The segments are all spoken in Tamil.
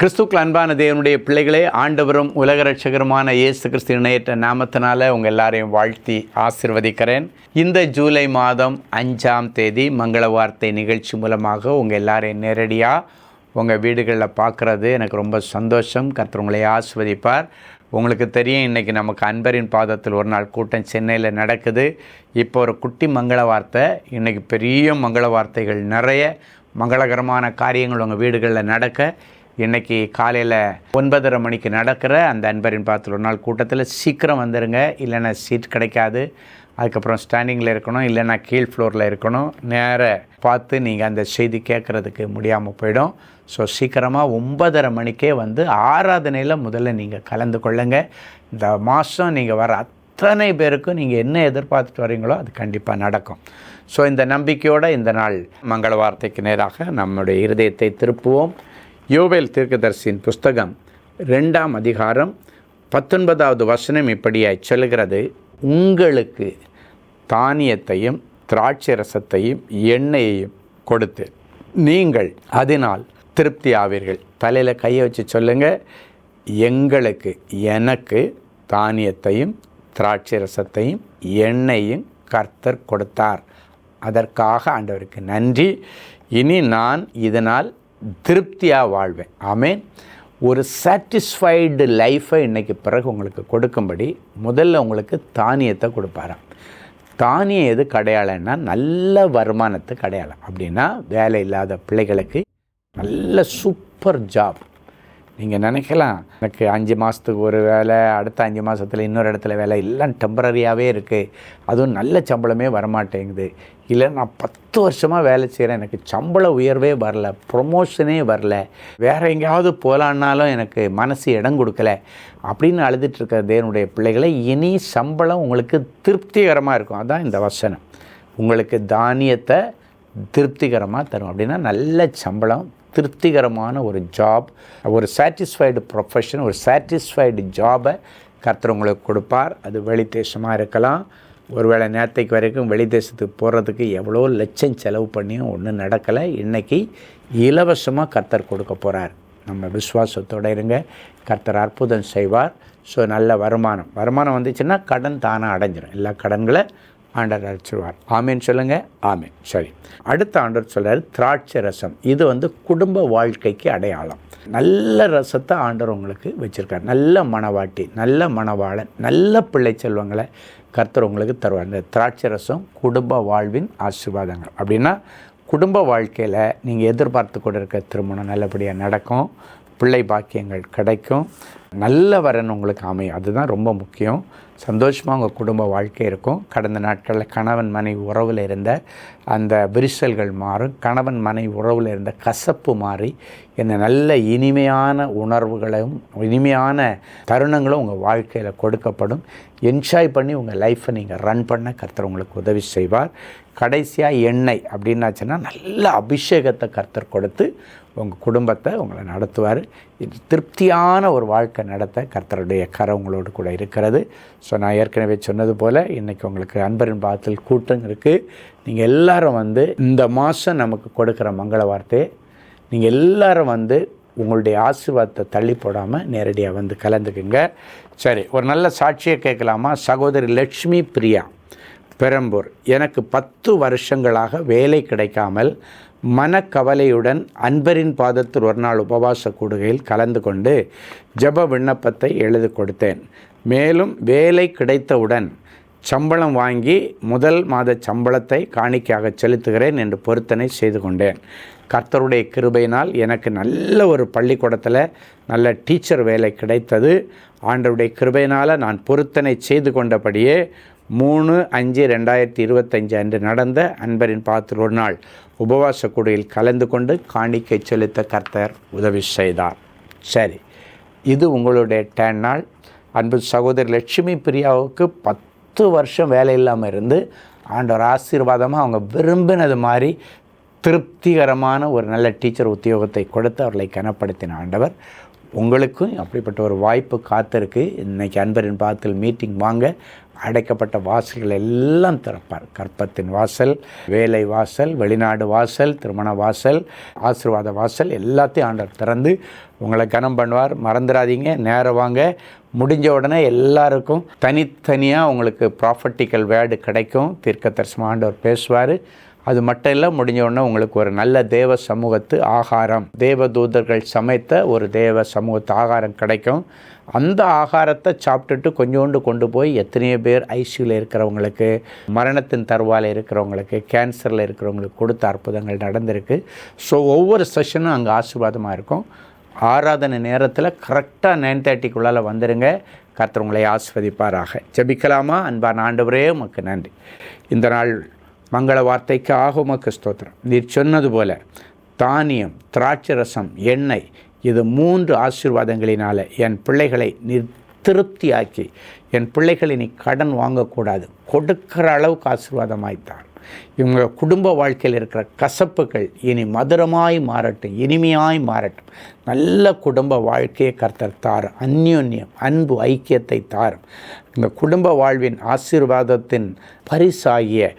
கிறிஸ்துக்கள் அன்பான தேவனுடைய பிள்ளைகளே, ஆண்டவரும் உலக ரட்சகருமான இயேசு கிறிஸ்து இணையற்ற நாமத்தினால உங்கள் எல்லாரையும் வாழ்த்தி ஆசீர்வதிக்கிறேன். இந்த ஜூலை மாதம் 5ஆம் தேதி மங்கள வார்த்தை நிகழ்ச்சி மூலமாக உங்கள் எல்லாரையும் நேரடியாக உங்கள் வீடுகளில் பார்க்குறது எனக்கு ரொம்ப சந்தோஷம். கர்த்தர் உங்களை ஆசீர்வதிப்பார். உங்களுக்கு தெரியும், இன்றைக்கி நமக்கு அன்பரின் பாதத்தில் ஒரு நாள் கூட்டம் சென்னையில் நடக்குது. இப்போ ஒரு குட்டி மங்கள வார்த்தை. இன்றைக்கி பெரிய மங்கள வார்த்தைகள், நிறைய மங்களகரமான காரியங்கள் உங்கள் வீடுகளில் நடக்க இன்றைக்கி காலையில் 9:30 மணிக்கு நடக்கிற அந்த அன்பரின் பாதத்தில் ஒரு நாள் கூட்டத்தில் சீக்கிரம் வந்துடுங்க. இல்லைன்னா சீட் கிடைக்காது. அதுக்கப்புறம் ஸ்டாண்டிங்கில் இருக்கணும், இல்லைன்னா கீழ் ஃப்ளோரில் இருக்கணும். நேர பார்த்து நீங்கள் அந்த செய்தி கேட்குறதுக்கு முடியாமல் போயிடும். ஸோ சீக்கிரமாக 9:30 மணிக்கே வந்து ஆராதனையில் முதல்ல நீங்கள் கலந்து கொள்ளுங்கள். இந்த மாதம் நீங்கள் வர அத்தனை பேருக்கும் நீங்கள் என்ன எதிர்பார்த்துட்டு வரீங்களோ அது கண்டிப்பாக நடக்கும். ஸோ இந்த நம்பிக்கையோடு இந்த நாள் மங்கள வார்த்தைக்கு நேராக நம்முடைய இருதயத்தை திருப்புவோம். யோவேல் தீர்க்கதரிசியின் புஸ்தகம் 2ஆம் அதிகாரம் 19வது வசனம் இப்படியாய் சொல்கிறது: உங்களுக்கு தானியத்தையும் திராட்சை ரசத்தையும் எண்ணெயையும் கொடுத்து நீங்கள் அதனால் திருப்தி ஆவீர்கள். தலையில் கையை வச்சு சொல்லுங்கள், எனக்கு தானியத்தையும் திராட்சை ரசத்தையும் எண்ணெயையும் கர்த்தர் கொடுத்தார். அதற்காக ஆண்டவருக்கு நன்றி. இனி நான் இதனால் திருப்தியாக வாழ்வேன். ஆமென். ஒரு சாட்டிஸ்ஃபைடு லைஃப்பை இன்றைக்கி பிறகு உங்களுக்கு கொடுக்கும்படி முதல்ல உங்களுக்கு தானியத்தை கொடுப்பாராம். தானியம் எது அடையாளம்னா நல்ல வருமானத்துக்கு அடையாளம். அப்படின்னா வேலை இல்லாத பிள்ளைகளுக்கு நல்ல சூப்பர் ஜாப். நீங்கள் நினைக்கலாம், எனக்கு 5 மாதத்துக்கு ஒரு வேலை, அடுத்த 5 மாதத்தில் இன்னொரு இடத்துல வேலை, எல்லாம் டெம்பரரியாகவே இருக்குது, அதுவும் நல்ல சம்பளமே வரமாட்டேங்குது. இல்லை, நான் 10 வருஷமாக வேலை செய்கிறேன், எனக்கு சம்பள உயர்வே வரல, ப்ரொமோஷனே வரல, வேறு எங்கேயாவது போகலான்னாலும் எனக்கு மனசு இடம் கொடுக்கல அப்படின்னு அழுதுட்டுருக்க தேவனுடைய பிள்ளைகளை, இனி சம்பளம் உங்களுக்கு திருப்திகரமாக இருக்கும். அதுதான் இந்த வசனம். உங்களுக்கு தானியத்தை திருப்திகரமாக தரும். அப்படின்னா நல்ல சம்பளம், திருப்திகரமான ஒரு ஜாப், ஒரு சாட்டிஸ்ஃபைடு ப்ரொஃபஷன், ஒரு சாட்டிஸ்ஃபைடு ஜாபை கர்த்தர் உங்களுக்கு கொடுப்பார். அது வெளி தேசமாக இருக்கலாம். ஒருவேளை நேரத்தைக்கு வரைக்கும் வெளி தேசத்துக்கு போகிறதுக்கு எவ்வளோ லட்சம் செலவு பண்ணியும் ஒன்றும் நடக்கலை. இன்றைக்கி இலவசமாக கர்த்தர் கொடுக்க போகிறார். நம்ம விசுவாசத்தோடு இருங்க, கர்த்தர் அற்புதம் செய்வார். ஸோ நல்ல வருமானம் வந்துச்சுன்னா கடன் தானாக அடைஞ்சிடும். எல்லா கடன்களை ஆண்டவர் அழைச்சிடுவார். ஆமேன்னு சொல்லுங்கள். ஆமேன். சரி, அடுத்த ஆண்டவர் சொல்கிறார் திராட்சை ரசம். இது குடும்ப வாழ்க்கைக்கு அடையாளம். நல்ல ரசத்தை ஆண்டவர் உங்களுக்கு வச்சுருக்கார். நல்ல மணவாட்டி, நல்ல மணவாளன், நல்ல பிள்ளை செல்வங்களை கர்த்தர் உங்களுக்கு தருவார். இந்த திராட்சை ரசம் குடும்ப வாழ்வின் ஆசீர்வாதங்கள். அப்படின்னா குடும்ப வாழ்க்கையில் நீங்கள் எதிர்பார்த்து கொண்டு இருக்க திருமணம் நல்லபடியாக நடக்கும், பிள்ளை பாக்கியங்கள் கிடைக்கும், நல்ல வரன் உங்களுக்கு அமையும். அதுதான் ரொம்ப முக்கியம். சந்தோஷமாக உங்கள் குடும்ப வாழ்க்கை இருக்கும். கடந்த நாட்களில் கணவன் மனைவி உறவில் இருந்த அந்த விரிசல்கள் மாறும். கணவன் மனைவி உறவில் இருந்த கசப்பு மாறி என்ன நல்ல இனிமையான உணர்வுகளும் இனிமையான தருணங்களும் உங்கள் வாழ்க்கையில் கொடுக்கப்படும். என்ஜாய் பண்ணி உங்கள் லைஃப்பை நீங்கள் ரன் பண்ண கர்த்தர் உங்களுக்கு உதவி செய்வார். கடைசியாக எண்ணெய் அப்படின்னாச்சுன்னா நல்ல அபிஷேகத்தை கர்த்தர் கொடுத்து உங்கள் குடும்பத்தை உங்களை நடத்துவார். திருப்தியான ஒரு வாழ்க்கை நடத்த கர்த்தருடைய கரம் உங்களோடு கூட இருக்கிறது. ஸோ நான் ஏற்கனவே சொன்னது போல் இன்றைக்கி உங்களுக்கு அன்பரின் பாதத்தில் கூட்டம் இருக்குது. நீங்கள் எல்லோரும் இந்த மாதம் நமக்கு கொடுக்குற மங்கள வார்த்தையை நீங்கள் எல்லோரும் உங்களுடைய ஆசீர்வாதத்தை தள்ளி போடாமல் நேரடியாக கலந்துக்குங்க. சரி, ஒரு நல்ல சாட்சியை கேட்கலாமா? சகோதரி லட்சுமி பிரியா, பெரம்பூர். எனக்கு 10 வருஷங்களாக வேலை கிடைக்காமல் மனக்கவலையுடன் அன்பரின் பாதத்தில் ஒரு நாள் உபவாச கூடுகையில் கலந்து கொண்டு ஜெப விண்ணப்பத்தை எழுதி கொடுத்தேன். மேலும் வேலை கிடைத்தவுடன் சம்பளம் வாங்கி முதல் மாத சம்பளத்தை காணிக்கையாக செலுத்துகிறேன் என்று பொருத்தனை செய்து கொண்டேன். கர்த்தருடைய கிருபையினால் எனக்கு நல்ல ஒரு பள்ளிக்கூடத்தில் நல்ல டீச்சர் வேலை கிடைத்தது. ஆண்டவருடைய கிருபையினால் நான் பொருத்தனை செய்து கொண்டபடியே 3/5/2025 அன்று நடந்த அன்பரின் பாதத்தில் ஒரு நாள் உபவாச கூடையில் கலந்து கொண்டு காணிக்கை செலுத்த கர்த்தர் உதவி செய்தார். சரி, இது உங்களுடைய 10 நாள். அன்பு சகோதரி லட்சுமி பிரியாவுக்கு 10 வருஷம் வேலை இல்லாமல் இருந்து ஆண்டவர் ஆசீர்வாதமாக அவங்க விரும்பினது மாதிரி திருப்திகரமான ஒரு நல்ல டீச்சர் உத்தியோகத்தை கொடுத்து அவர்களை கனப்படுத்தின ஆண்டவர் உங்களுக்கும் அப்படிப்பட்ட ஒரு வாய்ப்பு காத்திருக்கு. இன்றைக்கி அன்பரின் பாதத்தில் மீட்டிங் வாங்க. அடைக்கப்பட்ட வாசல்கள் எல்லாம் திறப்பார். கற்பத்தின் வாசல், வேலை வாசல், வெளிநாடு வாசல், திருமண வாசல், ஆசீர்வாத வாசல் எல்லாத்தையும் ஆண்டவர் திறந்து உங்களை கனம் பண்ணுவார். மறந்துடாதீங்க, நேரம் வாங்க. முடிஞ்ச உடனே எல்லாருக்கும் தனித்தனியாக உங்களுக்கு ப்ராஃபட்டிக்கல் வேர்டு கிடைக்கும். தீர்க்கதரிசனம் ஆண்டவர் பேசுவார். அது மட்டும் இல்லை, முடிஞ்ச உடனே உங்களுக்கு ஒரு நல்ல தேவ சமூகத்து ஆகாரம், தேவ தூதர்கள் சமைத்த ஒரு தேவ சமூகத்து ஆகாரம் கிடைக்கும். அந்த ஆகாரத்தை சாப்பிட்டுட்டு கொஞ்சோண்டு கொண்டு போய் எத்தனையோ பேர் ஐசியூவில் இருக்கிறவங்களுக்கு, மரணத்தின் தருவாயில் இருக்கிறவங்களுக்கு, கேன்சரில் இருக்கிறவங்களுக்கு கொடுத்த அற்புதங்கள் நடந்திருக்கு. ஸோ ஒவ்வொரு செஷனும் அங்கே ஆசீர்வாதமாக இருக்கும். ஆராதனை நேரத்தில் கரெக்டாக 9:30 வந்துடுங்க. கர்த்தர் உங்களை ஆசீர்வதிப்பாராக. ஜெபிக்கலாமா? அன்பான ஆண்டவரே, உமக்கு நன்றி. இந்த நாள் மங்கள வார்த்தைக்காக உமக்கு ஸ்தோத்திரம். நீர் சொன்னது போல தானியம், திராட்சை ரசம், எண்ணெய், இது 3 ஆசீர்வாதங்களினால் என் பிள்ளைகளை நீர் திருப்தியாக்கி, என் பிள்ளைகளை நீ கடன் வாங்கக்கூடாது, கொடுக்கிற அளவுக்கு ஆசீர்வாதமாய்த்தார். இவங்க குடும்ப வாழ்க்கையில் இருக்கிற கசப்புகள் இனி மதுரமாய் மாறட்டும், இனிமையாய் மாறட்டும். நல்ல குடும்ப வாழ்க்கையை கர்த்தர் தாரும். அந்யோன்யம், அன்பு, ஐக்கியத்தை தாரும். இந்த குடும்ப வாழ்வின் ஆசீர்வாதத்தின் பரிசாகிய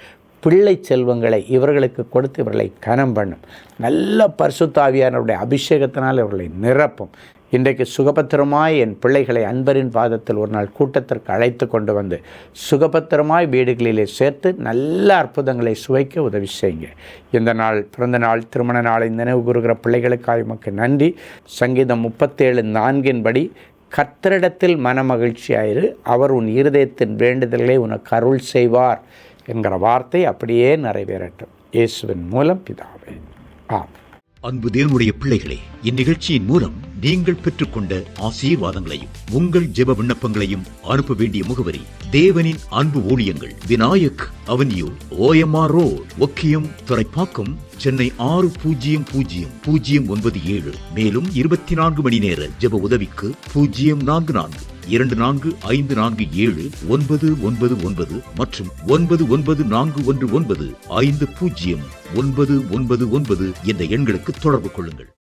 பிள்ளை செல்வங்களை இவர்களுக்கு கொடுத்து இவர்களை கனம் பண்ணும். நல்ல பரிசுத்த ஆவியானவருடைய அபிஷேகத்தினால் இவர்களை நிரப்பும். இன்றைக்கு சுகபத்திரமாய் என் பிள்ளைகளை அன்பரின் பாதத்தில் ஒரு நாள் கூட்டத்திற்கு அழைத்து கொண்டு வந்து சுகபத்திரமாய் வீடுகளிலே சேர்த்து நல்ல அற்புதங்களை சுவைக்க உதவி செய்யுங்க. இந்த நாள், பிறந்த நாள், திருமண நாளை நினைவு கூறுகிற பிள்ளைகளுக்காக உமக்கு நன்றி. சங்கீதம் 37:4 கர்த்தரிடத்தில் மனமகிழ்ச்சியாயிரு, அவர் உன் இருதயத்தின் வேண்டுதல்களை உனக்கு அருள் செய்வார் என்கிற வார்த்தை அப்படியே நிறைவேறட்டும். இயேசுவின் மூலம் பிதாவே, ஆமென். அன்பு தேவனுடைய பிள்ளைகளே, இந்நிகழ்ச்சியின் மூலம் நீங்கள் பெற்றுக்கொண்ட ஆசீர்வாதங்களையும் உங்கள் ஜெப விண்ணப்பங்களையும் அனுப்ப வேண்டிய முகவரி: தேவனின் அன்பு ஊழியங்கள், Vinayak avenue, OMR road, Okkiyam, Thoraipakkam, Chennai 600097. மேலும் 24 மணி நேர ஜெப உதவிக்கு 044-24547-999 மற்றும் 9941950999 என்ற எண்களுக்கு தொடர்பு கொள்ளுங்கள்.